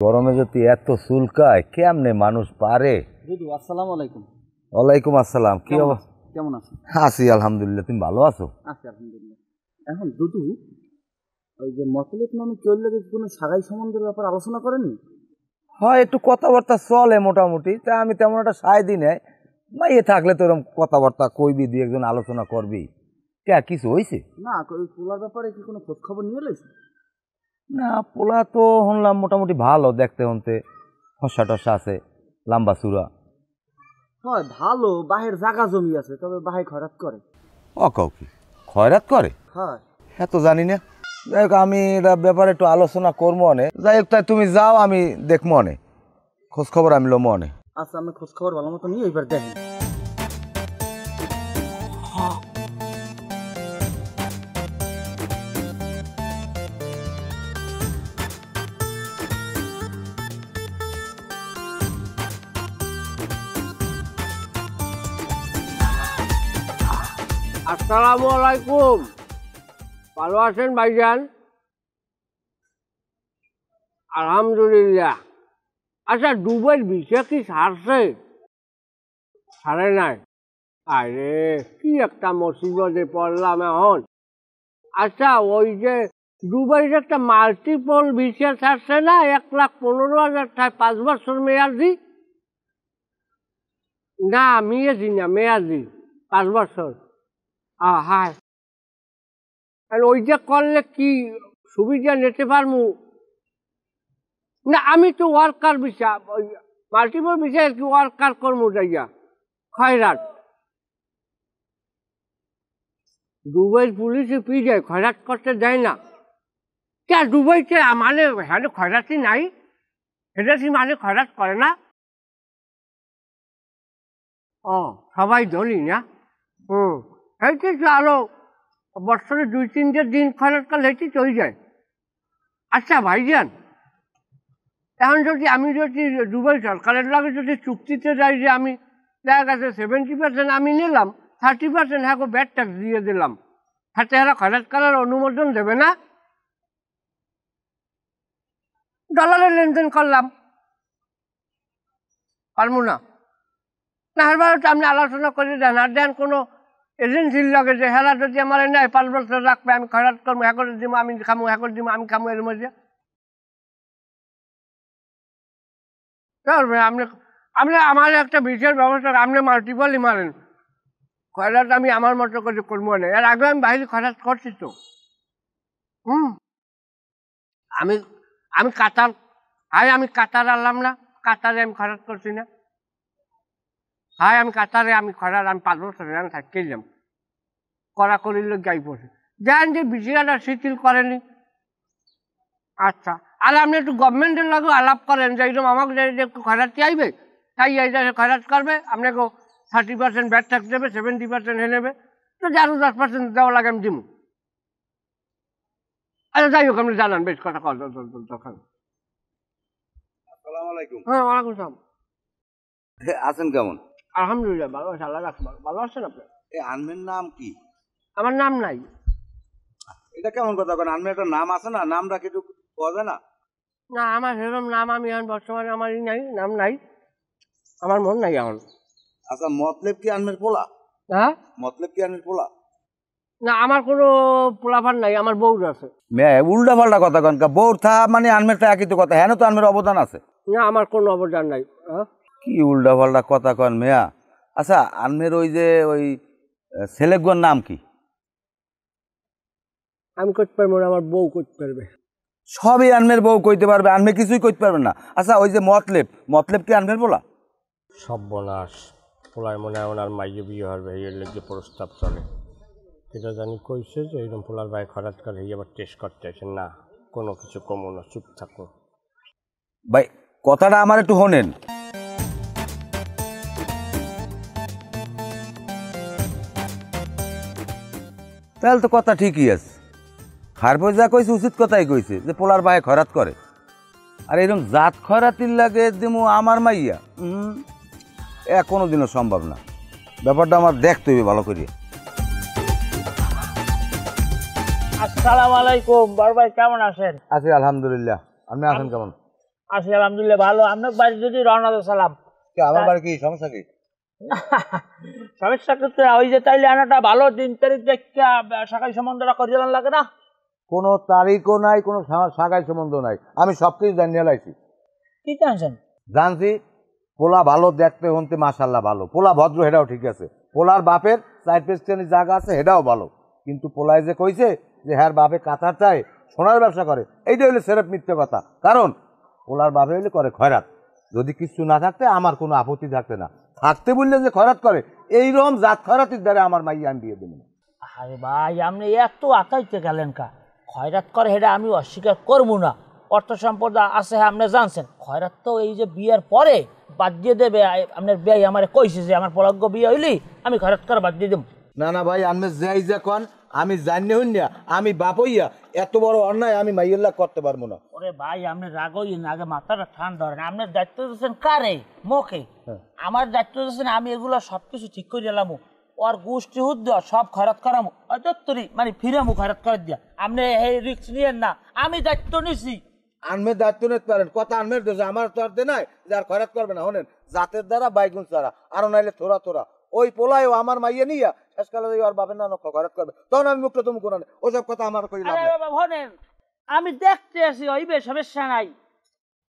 গরমে যদি এত চুলকায় কেমনে মানুষ পারে? দুদু, আসসালামু আলাইকুম। ওয়ালাইকুম আসসালাম। কি অবস্থা? কেমন আছেন? আছি আলহামদুলিল্লাহ। তুমি ভালো আছো? আছি আলহামদুলিল্লাহ। এখন দুদু, ওই যে মতলব নামে চললে কোনো সাগাই সম্বন্ধের ব্যাপার আলোচনা করেননি? হয় একটু কথাবার্তা চলে মোটামুটি, তা আমি তেমন একটা সায় দিই নাই। মাইয়ে থাকলে তো এরকম কথাবার্তা কইবি, দুই একজন আলোচনা করবি। কে কিছু হয়েছে? না, ওই পোলার ব্যাপারে কি কোনো খোঁজ খবর নিয়ে এলেছে? না, পোলা তো শুনলাম মোটামুটি ভালো দেখতে, হতে ফসা টসা আছে, লম্বা চূড়া। হয় ভালো, বাহের জায়গা জমি আছে, তবে বাহে খরাত করে। কাউ কি খয়রাত করে? হয়, হ্যাঁ তো জানি না। যাই হোক, আমি এটা ব্যাপারে একটু আলোচনা করবো অনেক। যাই হোক, তাই তুমি যাও, আমি দেখবো অনেক, খোঁজ খবর আমি লমো অনেক। আচ্ছা, আমি খোঁজ খবর ভালো মতো নিয়ে এইবার দেখেন। আসসালামু আলাইকুম। ভালো আছেন ভাইজান? আলহামদুলিল্লাহ। আচ্ছা, দুবাইয়ের ভিসা কি ছাড়ছে? ছাড়ে নাই? আরে কি একটা মুসিবতে পড়লাম এখন। আচ্ছা, ওই যে দুবাইয়ের একটা মাল্টিপল ভিসা ছাড়ছে না, 1,15,000 টাকা 5 বছর মেয়াদি? না মেয়াদি না, মেয়াদি 5 বছর। হ্যাঁ, আর ওইটা করলে কি সুবিধা নিতে পারবো? না, আমি তো ওয়ার্কার ভিসা, ওই মাল্টিপল ভিসা কি ওয়ার্কার করবো যাইয়া খয়রাত। দুবাইয়ের পুলিশে পিড়ে খয়রাত করতে দেয় না। কে দুবাইতে মানে হ্যাঁ খয়রাতি নাই? সেটা কি মানে খয়রাত করে না? সবাই ধরি না? সেইটাই তো আরো বছরে 2-3 দিন খরচ করলে হেঁটে চলে যায়। আচ্ছা ভাইজান, এখন আমি যদি দুবাই সরকারের লাগে যদি চুক্তিতে যাই যে আমি দেখা গেছে 70% আমি নিলাম, 30% হ্যাঁ ব্যাড ট্যাক্স দিয়ে দিলাম, হাতে হারা খরচ করার অনুমোদন দেবে না? ডলারের লেনদেন করলাম, পারবো না? না, এবার আপনি আলোচনা করে দেন, আর দেন কোনো এজেন্সির লগে যে হেরা যদি আমার নেয় 5 বছর রাখবে, আমি খরচ করবো, হ্যাঁ করে দিব, আমি খামো, হ্যাঁ করে দিব, আমি খামো, এর মধ্যে আপনি আপনি আমার একটা বিশেষ ব্যবস্থা, আপনি মাল্টিপলই মারেন খয়রাত, আমি আমার মতো করে করবো না। এর আগে আমি বাইরে খয়রাত করছি তো। আমি আমি কাতার, আমি কাতার আনলাম না, কাতারে আমি খয়রাত করছি না। আমি কাতারে আমি খয়রাত, আমি 5 বছর আমি থাকতে এলাম, করা করিলে গাই পড়ছে, দেন যে বিষয়টা শিথিল করেনি। আচ্ছা, আর আপনি একটু গভর্নমেন্টের লগে আলাপ করেন যে এইরকম আমাকে যে একটু খয়রাতি আইবে, তাই এই খয়রাত করবে, আপনাকে 30% ব্যাড ট্যাক্স দেবে, 70% হে নেবে, তো আরো 10% দেওয়া লাগে আমি দিব। আচ্ছা যাই হোক, আপনি জানান, বেশ কথা কর দরকার। হ্যাঁ, ওয়ালাইকুম আসসালাম। আছেন কেমন? আলহামদুলিল্লাহ, ভালো আছে, আল্লাহ রাখবেন। ভালো আছেন আপনি? এই আনমের নাম কি? আমার নাম নাই। এটা কেমন কথা? কারণ আনমের একটা নাম আছে না, নামটা কিছু পাওয়া যায় না? না, আমার সেরকম নাম আমি এখন বর্তমানে আমারই নাই, নাম নাই, আমার মন নাই এখন। আচ্ছা, মতলব কি আনমের পোলা? হ্যাঁ, মতলব কি আনমের পোলা? না, আমার কোনো পোলাপান নাই, আমার বউ আছে। উল্টা পাল্টা কথা কন, বউর থা মানে আনমের তা একই তো কথা, হ্যাঁ তো আনমের অবদান আছে। না, আমার কোনো অবদান নাই। কি উল্টা পাল্টা কথা কন মেয়া। আচ্ছা, আনমের ওই যে ওই ছেলেগুলোর নাম কি? আমি করতে পারবো না, আমার বউ করতে পারবে। সবই আনমের বউ কইতে পারবে, আনমে কিছুই কইতে পারবে না। আচ্ছা, ওই যে মতলব, মতলব কি আনমের বলা? সর্বনাশ, পোলায় মনে হয় ওনার মাইয়ে বিয়ে হবে, এই লেগে প্রস্তাব চলে। এটা জানি কইছে যে এইরকম পোলার ভাই খরাত করে, এই আবার টেস্ট করতে আসে না, কোনো কিছু কমো না, চুপ থাকো। ভাই, কথাটা আমার একটু শোনেন। তাহলে তো কথা ঠিকই আছে, খারপই যা কইছে উচিত কথাই কইছে যে পোলার ভাই খরাত করে, আর এরকম জাত খয়রাতির লাগে দিমু আমার মাইয়া, কোনোদিনও সম্ভব না। ব্যাপারটা আমার দেখতে হবে ভালো করিয়া। আসসালামু আলাইকুম, বড় ভাই কেমন আছেন? আছি আলহামদুলিল্লাহ, আপনি আছেন কেমন? আছি আলহামদুলিল্লাহ ভালো। আপনার বাড়ি যদি রওনা দিয়ে সালাম। আমার বাড়ি কি সমস্যা কি? সমস্যা করতে ওই যে তাইলে আনাটা ভালো দিন তারিখ দেখে শাখাই সম্বন্ধটা করিয়ে লাগে না। কোনো তারিখও নাই, কোনো সাগাই সম্বন্ধ নাই, আমি সব কিছু জানিয়ে লাইছি। কি জানছেন? জানছি পোলা ভালো, দেখতে হনতে মাশাল্লাহ ভালো, পোলা ভদ্র, এটাও ঠিক আছে। পোলার বাপের সাইড পেস্টেনি জায়গা আছে, এটাও ভালো। কিন্তু পোলায় যে কইছে যে হ্যাঁ বাপে কাতার চায়, সোনার ব্যবসা করে, এইটা হইলে সেরেফ মিথ্যে কথা। কারণ পোলার বাপে হইলে করে খয়রাত। যদি কিছু না থাকতে আমার কোনো আপত্তি থাকতে না, থাকতে বললেন যে খয়রাত করে, এইরকম জাত খয়রাতির দ্বারা আমার মাইয়া আমি বিয়ে দেবো না। আরে ভাই আপনি এত আতাইতে গেলেন কা? খয়রাত করে সেটা আমি অস্বীকার করবো না, অর্থ সম্পদ আছে আপনি জানছেন। খয়রাত তো এই যে বিয়ের পরে বাদ দিয়ে দেবে। আপনার বিয়ে আমার কইছে যে আমার পলজ্ঞ বিয়ে হইলি আমি খয়রাত করে বাদ দিয়ে দেবো। না না ভাই, আমি যাই যা কন, আমি জানি হইন না, আমি বাপ হইয়া এত বড় অন্যায় আমি মাইয়াল্লাহ করতে পারবো না। ওরে ভাই আপনি রাগ হইন না, আগে মাথাটা ঠান্ডা ধরেন। আপনার দায়িত্ব দিচ্ছেন কারে? মোকে। আমার দায়িত্ব দিচ্ছেন আমি এগুলো সবকিছু ঠিক করে দিলাম, ওর গোষ্ঠী হুদ দেওয়া সব খয়রাত করামো, অতরি মানে ফিরামু খয়রাত করে দিয়া। আপনি এই রিস্ক নিয়েন না, আমি দায়িত্ব নিছি। আনমের দায়িত্ব নিতে পারেন, কথা আনমের দোষ, আমার তো আর দে নাই যে আর খয়রাত করবে না। হনেন জাতের দ্বারা বাইগুন ছাড়া আরো নাইলে থোড়া থোড়া ওই পোলায়ও আমার মাইয়া নিয়া শেষকালে ওর বাপের না খয়রাত করবে, তখন আমি মুখটা তুমি কোন ওসব কথা আমার কই লাভ আরে নাই। বাবা শোনেন, আমি দেখতে আছি, হইবে সমস্যা নাই।